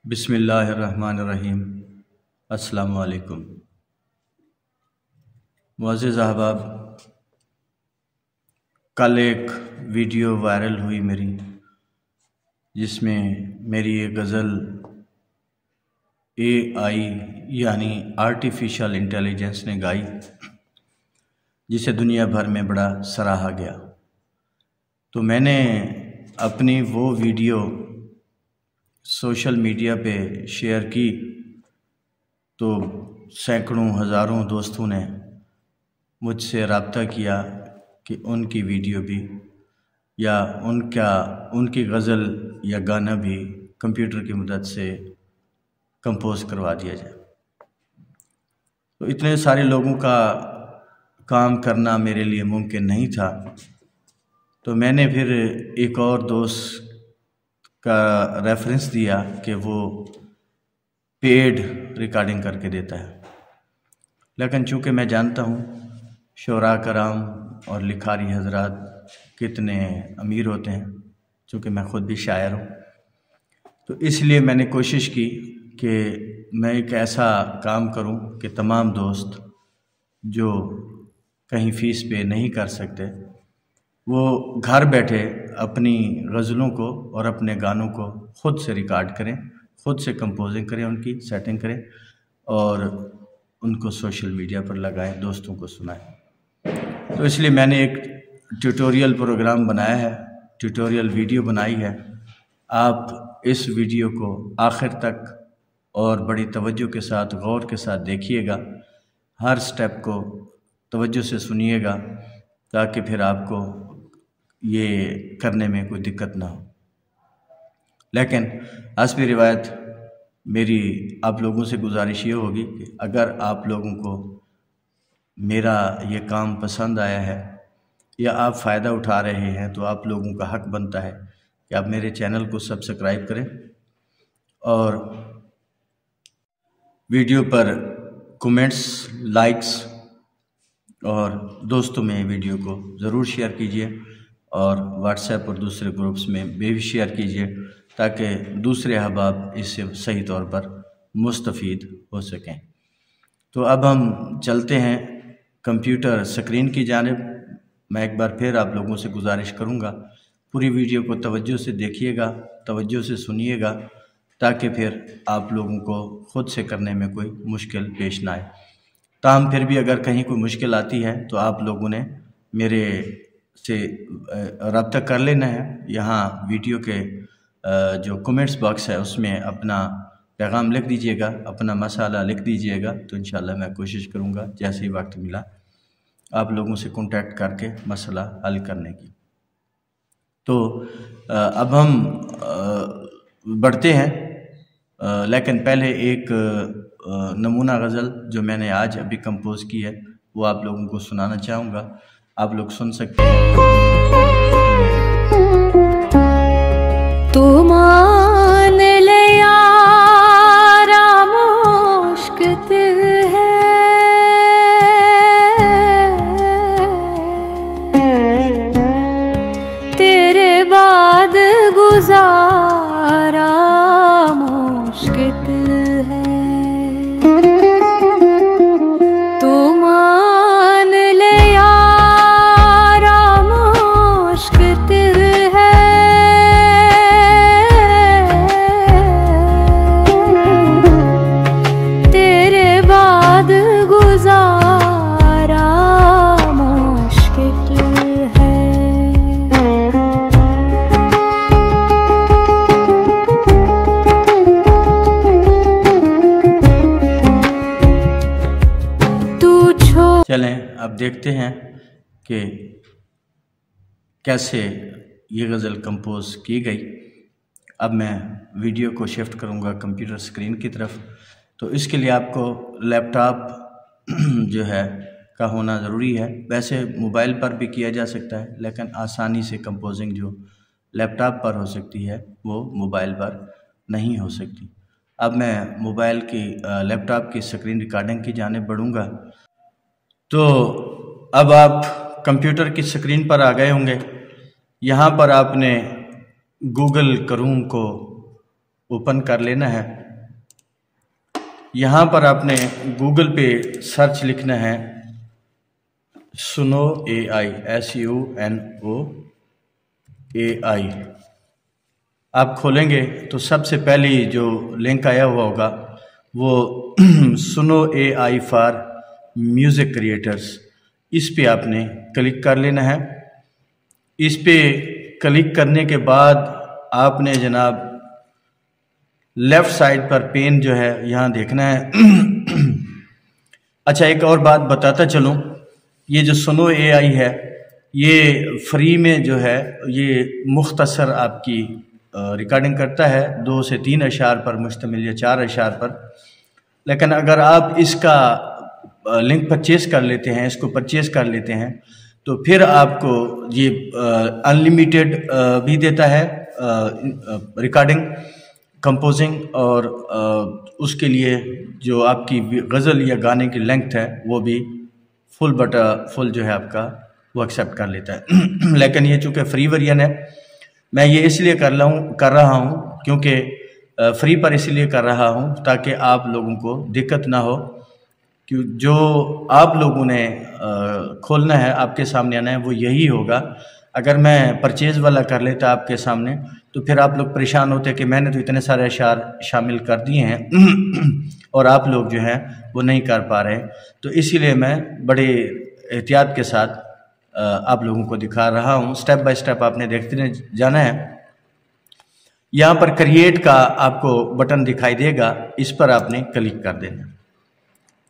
बिस्मिल्लाहिर्रहमानिर्रहीम। अस्सलामु अलैकुम। मुअज़्ज़िज़ अहबाब, कल एक वीडियो वायरल हुई मेरी, जिसमें मेरी एक गज़ल AI यानी आर्टिफिशियल इंटेलिजेंस ने गाई, जिसे दुनिया भर में बड़ा सराहा गया। तो मैंने अपनी वो वीडियो सोशल मीडिया पे शेयर की, तो सैकड़ों हज़ारों दोस्तों ने मुझसे रब्ता किया कि उनकी वीडियो भी या उनकी गज़ल या गाना भी कंप्यूटर की मदद से कंपोज करवा दिया जाए। तो इतने सारे लोगों का काम करना मेरे लिए मुमकिन नहीं था। तो मैंने फिर एक और दोस्त का रेफरेंस दिया कि वो पेड रिकॉर्डिंग करके देता है, लेकिन चूँकि मैं जानता हूँ शुरा कराम और लिखारी हजरात कितने अमीर होते हैं, चूँकि मैं ख़ुद भी शायर हूँ, तो इसलिए मैंने कोशिश की कि मैं एक ऐसा काम करूँ कि तमाम दोस्त जो कहीं फ़ीस पे नहीं कर सकते, वो घर बैठे अपनी गज़लों को और अपने गानों को ख़ुद से रिकॉर्ड करें, ख़ुद से कंपोजिंग करें, उनकी सेटिंग करें और उनको सोशल मीडिया पर लगाएं, दोस्तों को सुनाएं। तो इसलिए मैंने एक ट्यूटोरियल प्रोग्राम बनाया है, ट्यूटोरियल वीडियो बनाई है। आप इस वीडियो को आखिर तक और बड़ी तवज्जो के साथ, गौर के साथ देखिएगा, हर स्टेप को तवज्जो से सुनिएगा, ताकि फिर आपको ये करने में कोई दिक्कत ना हो। लेकिन हस्बी रिवायत मेरी आप लोगों से गुजारिश ये होगी कि अगर आप लोगों को मेरा ये काम पसंद आया है या आप फ़ायदा उठा रहे हैं, तो आप लोगों का हक़ बनता है कि आप मेरे चैनल को सब्सक्राइब करें और वीडियो पर कमेंट्स, लाइक्स और दोस्तों में वीडियो को ज़रूर शेयर कीजिए और व्हाट्सएप और दूसरे ग्रुप्स में भी शेयर कीजिए, ताकि दूसरे अहबाब इससे सही तौर पर मुस्तफ़ीद हो सकें। तो अब हम चलते हैं कंप्यूटर स्क्रीन की जानिब। मैं एक बार फिर आप लोगों से गुजारिश करूंगा, पूरी वीडियो को तवज्जो से देखिएगा, तवज्जो से सुनिएगा, ताकि फिर आप लोगों को ख़ुद से करने में कोई मुश्किल पेश ना आए। ताहम फिर भी अगर कहीं कोई मुश्किल आती है तो आप लोगों ने मेरे से रब्ता कर लेना है। यहाँ वीडियो के जो कमेंट्स बॉक्स है उसमें अपना पैगाम लिख दीजिएगा, अपना मसाला लिख दीजिएगा, तो इंशाल्लाह मैं कोशिश करूँगा जैसे ही वक्त मिला आप लोगों से कांटेक्ट करके मसला हल करने की। तो अब हम बढ़ते हैं, लेकिन पहले एक नमूना गज़ल जो मैंने आज अभी कंपोज की है वो आप लोगों को सुनाना चाहूँगा। आप लोग सुन सकते हैं। तू मान ले यारा मुश्किल है, तेरे बाद गुजारा मुश्किल है। तू मान ले यारा मुश्किल है, तेरे बाद गुजारा मुश्किल है। चलें अब देखते हैं कि कैसे ये गज़ल कंपोज की गई। अब मैं वीडियो को शिफ्ट करूंगा कंप्यूटर स्क्रीन की तरफ। तो इसके लिए आपको लैपटॉप जो है का होना ज़रूरी है। वैसे मोबाइल पर भी किया जा सकता है, लेकिन आसानी से कंपोजिंग जो लैपटॉप पर हो सकती है वो मोबाइल पर नहीं हो सकती। अब मैं मोबाइल की लैपटॉप की स्क्रीन रिकॉर्डिंग की जानिब बढ़ूँगा। तो अब आप कंप्यूटर की स्क्रीन पर आ गए होंगे। यहाँ पर आपने गूगल क्रोम को ओपन कर लेना है। यहाँ पर आपने गूगल पे सर्च लिखना है सुनो AI, SUNO AI। आप खोलेंगे तो सबसे पहले जो लिंक आया हुआ होगा वो सुनो AI फॉर म्यूज़िक क्रिएटर्स, इस पे आपने क्लिक कर लेना है। इस पे क्लिक करने के बाद आपने जनाब लेफ़्ट साइड पर पेन जो है यहाँ देखना है। अच्छा, एक और बात बताता चलूँ, ये जो सुनो AI है ये फ्री में जो है ये मुख्तसर आपकी रिकॉर्डिंग करता है, 2 से 3 अशार पर मुश्तमिल या 4 अशार पर। लेकिन अगर आप इसका लिंक परचेज़ कर लेते हैं, इसको परचेज़ कर लेते हैं, तो फिर आपको ये अनलिमिटेड भी देता है रिकॉर्डिंग, कंपोजिंग, और उसके लिए जो आपकी गज़ल या गाने की लेंथ है वो भी फुल जो है आपका वो एक्सेप्ट कर लेता है। लेकिन ये चूँकि फ्री वर्जन है, मैं ये इसलिए कर रहा हूँ क्योंकि फ्री पर इसलिए कर रहा हूँ ताकि आप लोगों को दिक्कत ना हो, कि जो आप लोगों ने खोलना है, आपके सामने आना है, वो यही होगा। अगर मैं परचेज़ वाला कर लेता आपके सामने तो फिर आप लोग परेशान होते कि मैंने तो इतने सारे अशार शामिल कर दिए हैं और आप लोग जो हैं वो नहीं कर पा रहे। तो इसीलिए मैं बड़े एहतियात के साथ आप लोगों को दिखा रहा हूँ। स्टेप बाय स्टेप आपने देखते जाना है। यहाँ पर क्रिएट का आपको बटन दिखाई देगा, इस पर आपने क्लिक कर देना।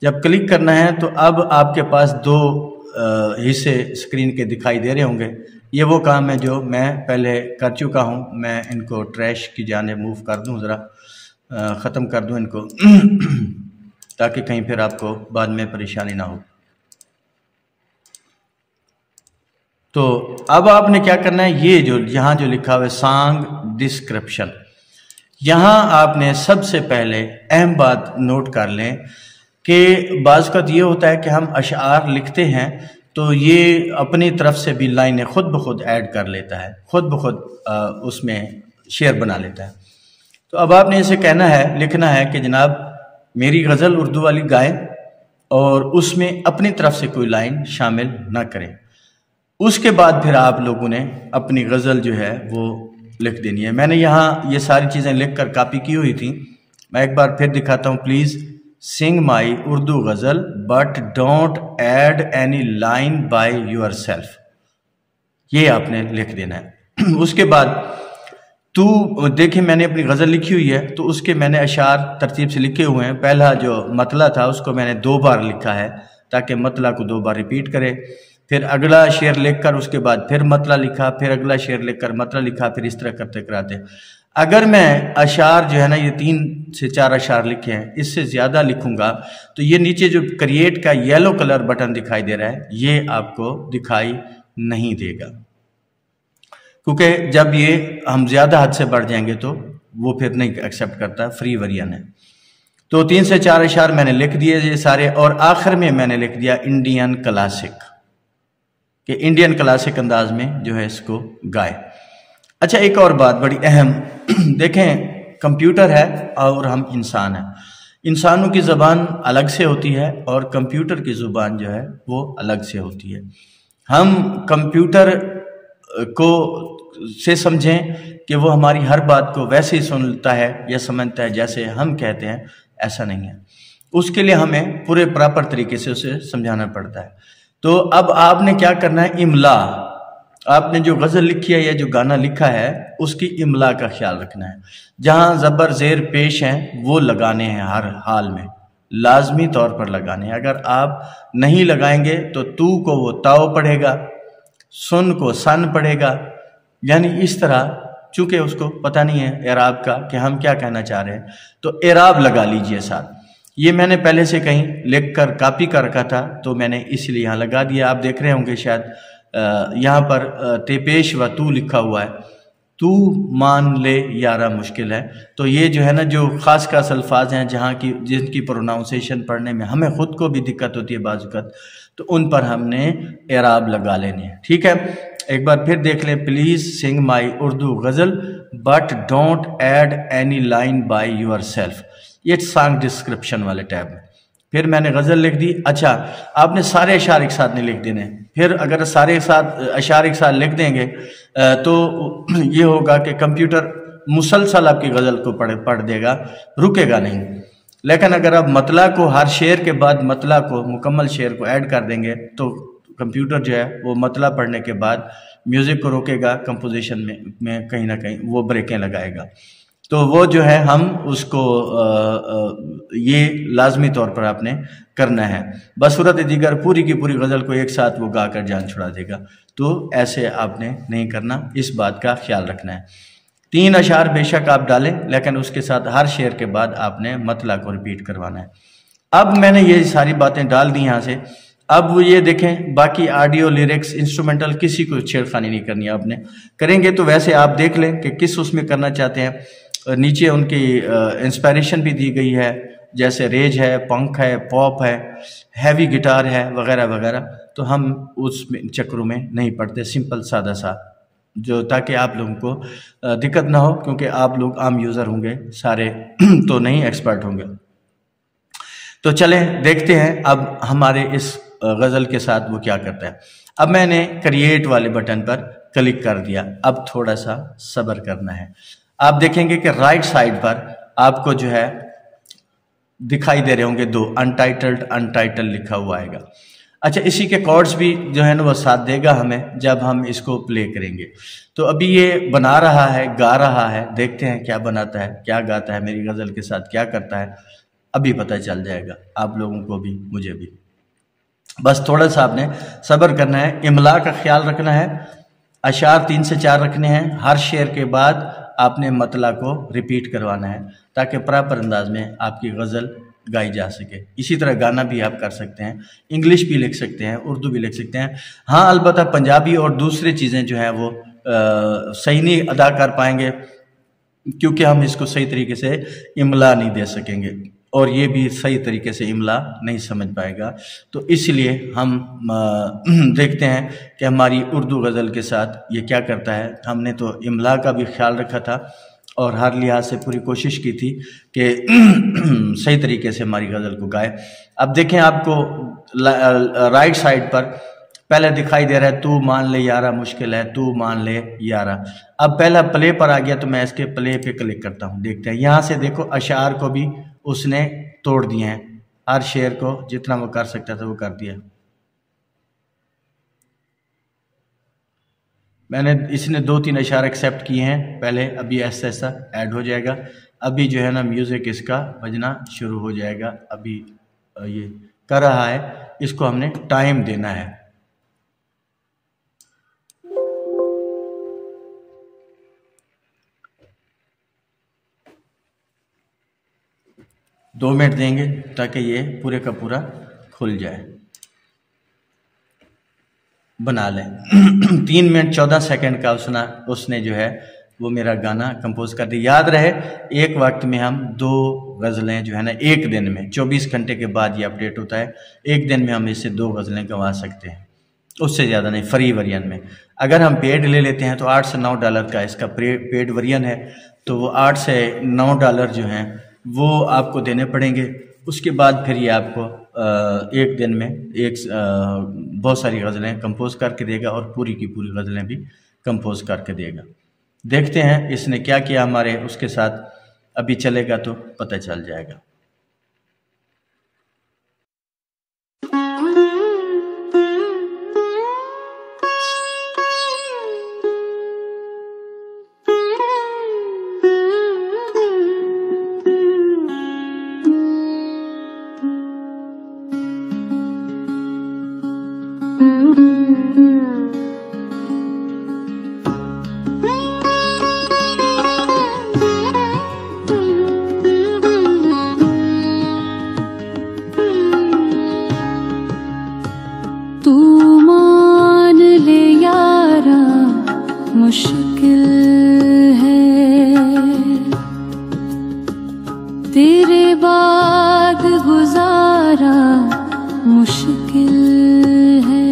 जब क्लिक करना है तो अब आपके पास 2 हिस्से स्क्रीन के दिखाई दे रहे होंगे। ये वो काम है जो मैं पहले कर चुका हूँ। मैं इनको ट्रैश की जाने मूव कर दूँ, ज़रा ख़त्म कर दूँ इनको ताकि कहीं फिर आपको बाद में परेशानी ना हो। तो अब आपने क्या करना है, ये जो यहाँ जो लिखा हुआ है सॉन्ग डिस्क्रिप्शन, यहाँ आपने सबसे पहले अहम बात नोट कर लें कि बाज़ वक़्त ये होता है कि हम अशार लिखते हैं तो ये अपनी तरफ से भी लाइनें खुद ब खुद ऐड कर लेता है, खुद ब खुद उसमें शेर बना लेता है। तो अब आपने इसे कहना है, लिखना है कि जनाब मेरी गज़ल उर्दू वाली गाएं और उसमें अपनी तरफ से कोई लाइन शामिल ना करें। उसके बाद फिर आप लोगों ने अपनी गज़ल जो है वो लिख देनी है। मैंने यहाँ ये सारी चीज़ें लिख कर कापी की हुई थी, मैं एक बार फिर दिखाता हूँ। Please sing my Urdu ghazal but don't add any line by yourself, ये आपने लिख देना है। उसके बाद तू देखिए मैंने अपनी गज़ल लिखी हुई है तो उसके मैंने अशार तरतीब से लिखे हुए हैं। पहला जो मतला था उसको मैंने 2 बार लिखा है ताकि मतला को 2 बार रिपीट करे। फिर अगला शेर लिखकर उसके बाद फिर मतला लिखा, फिर अगला शेर लिखकर मतला लिखा, फिर इस तरह करते कराते। अगर मैं अशार जो है ना ये 3 से 4 अशार लिखे हैं, इससे ज़्यादा लिखूंगा तो ये नीचे जो क्रिएट का येलो कलर बटन दिखाई दे रहा है ये आपको दिखाई नहीं देगा, क्योंकि जब ये हम ज़्यादा हद से बढ़ जाएंगे तो वो फिर नहीं एक्सेप्ट करता, फ्री वर्जन है। तो 3 से 4 अशार मैंने लिख दिए ये सारे, और आखिर में मैंने लिख दिया इंडियन क्लासिक, कि इंडियन क्लासिक अंदाज में जो है इसको गाए। अच्छा, एक और बात बड़ी अहम, देखें कंप्यूटर है और हम इंसान हैं, इंसानों की ज़बान अलग से होती है और कंप्यूटर की ज़ुबान जो है वो अलग से होती है। हम कंप्यूटर को से समझें कि वो हमारी हर बात को वैसे ही सुनता है या समझता है जैसे हम कहते हैं, ऐसा नहीं है। उसके लिए हमें पूरे प्रॉपर तरीके से उसे समझाना पड़ता है। तो अब आपने क्या करना है, इमला, आपने जो गज़ल लिखी है या जो गाना लिखा है उसकी इमला का ख्याल रखना है। जहाँ ज़बर ज़ेर पेश हैं वो लगाने हैं, हर हाल में लाजमी तौर पर लगाने हैं। अगर आप नहीं लगाएंगे तो तू को वो ताओ पड़ेगा, सुन को सन पड़ेगा, यानी इस तरह, चूँकि उसको पता नहीं है एराब का कि हम क्या कहना चाह रहे हैं, तो एराब लगा लीजिए साथ। ये मैंने पहले से कहीं लिख कर कापी कर रखा था तो मैंने इसलिए यहाँ लगा दिया। आप देख रहे होंगे शायद यहाँ पर तेपेश व तू लिखा हुआ है, तू मान ले यारा मुश्किल है। तो ये जो है ना जो ख़ास खास अल्फाज हैं जहाँ की जिनकी प्रोनाउंसिएशन पढ़ने में हमें ख़ुद को भी दिक्कत होती है बाज़ वक़्त, तो उन पर हमने एराब लगा लेने हैं। ठीक है, एक बार फिर देख लें, please sing my Urdu ghazal but don't add any line by yourself. ये सॉन्ग डिस्क्रिप्शन वाले टैब में। फिर मैंने गज़ल लिख दी। अच्छा, आपने सारे अशार एक साथ नहीं लिख देने। फिर अगर सारे अशार एक साथ लिख देंगे तो ये होगा कि कंप्यूटर मुसलसल आपकी गज़ल को पढ़ देगा, रुकेगा नहीं। लेकिन अगर आप मतला को हर शेर के बाद मतला को, मुकम्मल शेर को ऐड कर देंगे तो कंप्यूटर जो है वो मतला पढ़ने के बाद म्यूज़िक को रोकेगा, कंपोजिशन में कहीं ना कहीं वो ब्रेकें लगाएगा। तो वो जो है हम उसको ये लाजमी तौर पर आपने करना है। बसूरत दीगर पूरी की पूरी गज़ल को एक साथ वो गा कर जान छुड़ा देगा। तो ऐसे आपने नहीं करना, इस बात का ख्याल रखना है। 3 अशार बेशक आप डालें, लेकिन उसके साथ हर शेर के बाद आपने मतला को रिपीट करवाना है। अब मैंने ये सारी बातें डाल दी यहाँ से। अब ये देखें, बाकी ऑडियो, लिरिक्स, इंस्ट्रूमेंटल किसी को छेड़खानी नहीं करनी है आपने। करेंगे तो वैसे आप देख लें कि किस उसमें करना चाहते हैं। नीचे उनकी इंस्पायरेशन भी दी गई है, जैसे रेज है, पंक है, पॉप है, हैवी गिटार है, वगैरह वगैरह। तो हम उस चक्रों में नहीं पड़ते, सिंपल सादा सा, जो ताकि आप लोगों को दिक्कत ना हो, क्योंकि आप लोग आम यूज़र होंगे सारे तो नहीं एक्सपर्ट होंगे। तो चलें देखते हैं अब हमारे इस गज़ल के साथ वो क्या करता है। अब मैंने क्रिएट वाले बटन पर क्लिक कर दिया। अब थोड़ा सा सब्र करना है। आप देखेंगे कि राइट साइड पर आपको जो है दिखाई दे रहे होंगे 2 अनटाइटल्ड लिखा हुआ आएगा। अच्छा, इसी के कॉर्ड्स भी जो है ना वो साथ देगा हमें जब हम इसको प्ले करेंगे। तो अभी ये बना रहा है, गा रहा है, देखते हैं क्या बनाता है, क्या गाता है, मेरी गज़ल के साथ क्या करता है, अभी पता चल जाएगा आप लोगों को भी, मुझे भी। बस थोड़ा सा आपने सब्र करना है, इमला का ख्याल रखना है, अशार 3 से 4 रखने हैं, हर शेर के बाद आपने मतला को रिपीट करवाना है ताकि प्रॉपर अंदाज में आपकी गज़ल गाई जा सके। इसी तरह गाना भी आप कर सकते हैं, इंग्लिश भी लिख सकते हैं, उर्दू भी लिख सकते हैं। हाँ, अलबत्ता पंजाबी और दूसरी चीज़ें जो हैं वो सही नहीं अदा कर पाएंगे, क्योंकि हम इसको सही तरीके से इमला नहीं दे सकेंगे और ये भी सही तरीके से इमला नहीं समझ पाएगा। तो इसलिए हम देखते हैं कि हमारी उर्दू गज़ल के साथ ये क्या करता है। हमने तो इमला का भी ख्याल रखा था और हर लिहाज से पूरी कोशिश की थी कि सही तरीके से हमारी गज़ल को गाए। अब देखें, आपको राइट साइड पर पहले दिखाई दे रहा है तू मान ले यारा मुश्किल है, तू मान ले यारा। अब पहला प्ले पर आ गया तो मैं इसके प्ले पे क्लिक करता हूँ। देखते हैं, यहाँ से देखो अशार को भी उसने तोड़ दिए हैं, हर शेर को जितना वो कर सकता था वो कर दिया। मैंने इसने 2-3 अशार एक्सेप्ट किए हैं पहले, अभी ऐसा ऐसा ऐड हो जाएगा। अभी जो है ना म्यूज़िक इसका बजना शुरू हो जाएगा। अभी ये कर रहा है, इसको हमने टाइम देना है। दो मिनट देंगे ताकि ये पूरे का पूरा खुल जाए, बना लें। 3 मिनट 14 सेकंड का उसने जो है वो मेरा गाना कंपोज कर दिया। याद रहे, एक वक्त में हम 2 गज़लें जो है ना एक दिन में, 24 घंटे के बाद ये अपडेट होता है, एक दिन में हम इससे 2 गज़लें गंवा सकते हैं, उससे ज़्यादा नहीं। फ्री वर्जन में अगर हम पेड ले लेते हैं तो $8 से $9 का इसका पेड वर्जन है। तो वो $8 से $9 जो हैं वो आपको देने पड़ेंगे। उसके बाद फिर ये आपको एक दिन में बहुत सारी गज़लें कंपोज करके देगा और पूरी की पूरी गज़लें भी कंपोज करके देगा। देखते हैं इसने क्या किया हमारे उसके साथ, अभी चलेगा तो पता चल जाएगा। मुश्किल है तेरे बाद गुजारा, मुश्किल है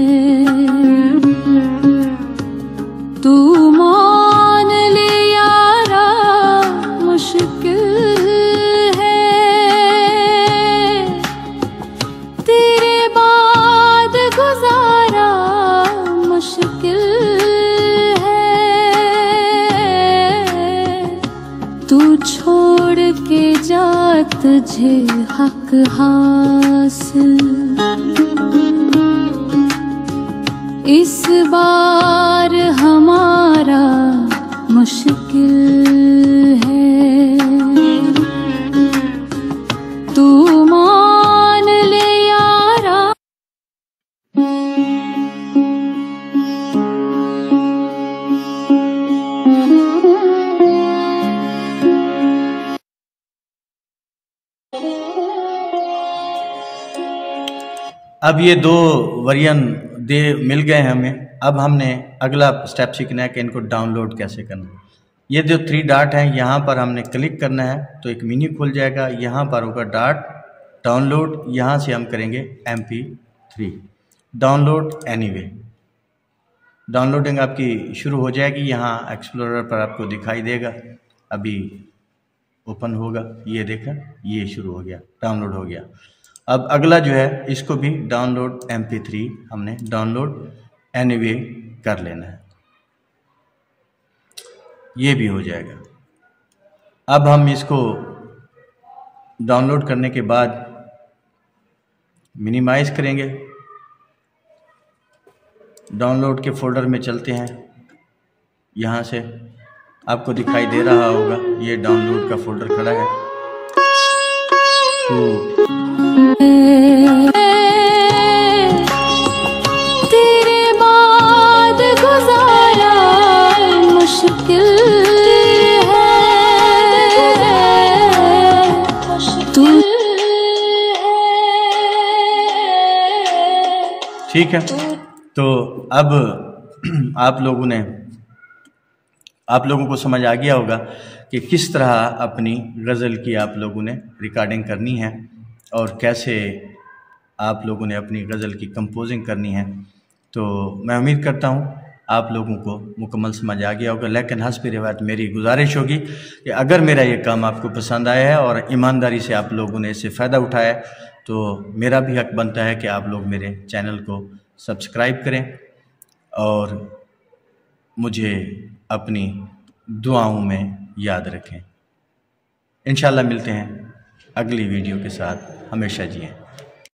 तू मान ले यारा, के जा तुझे हक हासिल। इस बार हमारा मुश्किल है, तू मान ले यारा। अब ये दो वेरिएंट मिल गए हैं हमें। अब हमने अगला स्टेप सीखना है कि इनको डाउनलोड कैसे करना है। ये जो 3 डॉट हैं यहाँ पर हमने क्लिक करना है तो एक मेन्यू खुल जाएगा, यहाँ पर होगा डॉट डाउनलोड, यहाँ से हम करेंगे MP3 डाउनलोड एनीवे। डाउनलोडिंग आपकी शुरू हो जाएगी, यहाँ एक्सप्लोरर पर आपको दिखाई देगा, अभी ओपन होगा। ये देखा, ये शुरू हो गया, डाउनलोड हो गया। अब अगला जो है इसको भी डाउनलोड MP3 हमने डाउनलोड एनीवे कर लेना है, ये भी हो जाएगा। अब हम इसको डाउनलोड करने के बाद मिनिमाइज करेंगे, डाउनलोड के फोल्डर में चलते हैं। यहाँ से आपको दिखाई दे रहा होगा ये डाउनलोड का फोल्डर खड़ा है। तो तेरे बाद गुजारा मुश्किल है, तू ठीक है। तो अब आप लोगों को समझ आ गया होगा कि किस तरह अपनी गज़ल की आप लोगों ने रिकॉर्डिंग करनी है और कैसे आप लोगों ने अपनी गज़ल की कंपोजिंग करनी है। तो मैं उम्मीद करता हूँ आप लोगों को मुकम्मल समझ आ गया होगा। लेकिन हस्बे रिवायत मेरी गुजारिश होगी कि अगर मेरा ये काम आपको पसंद आया है और ईमानदारी से आप लोगों ने इससे फ़ायदा उठाया है तो मेरा भी हक बनता है कि आप लोग मेरे चैनल को सब्सक्राइब करें और मुझे अपनी दुआओं में याद रखें। इंशाल्लाह मिलते हैं अगली वीडियो के साथ। हमेशा जिएं।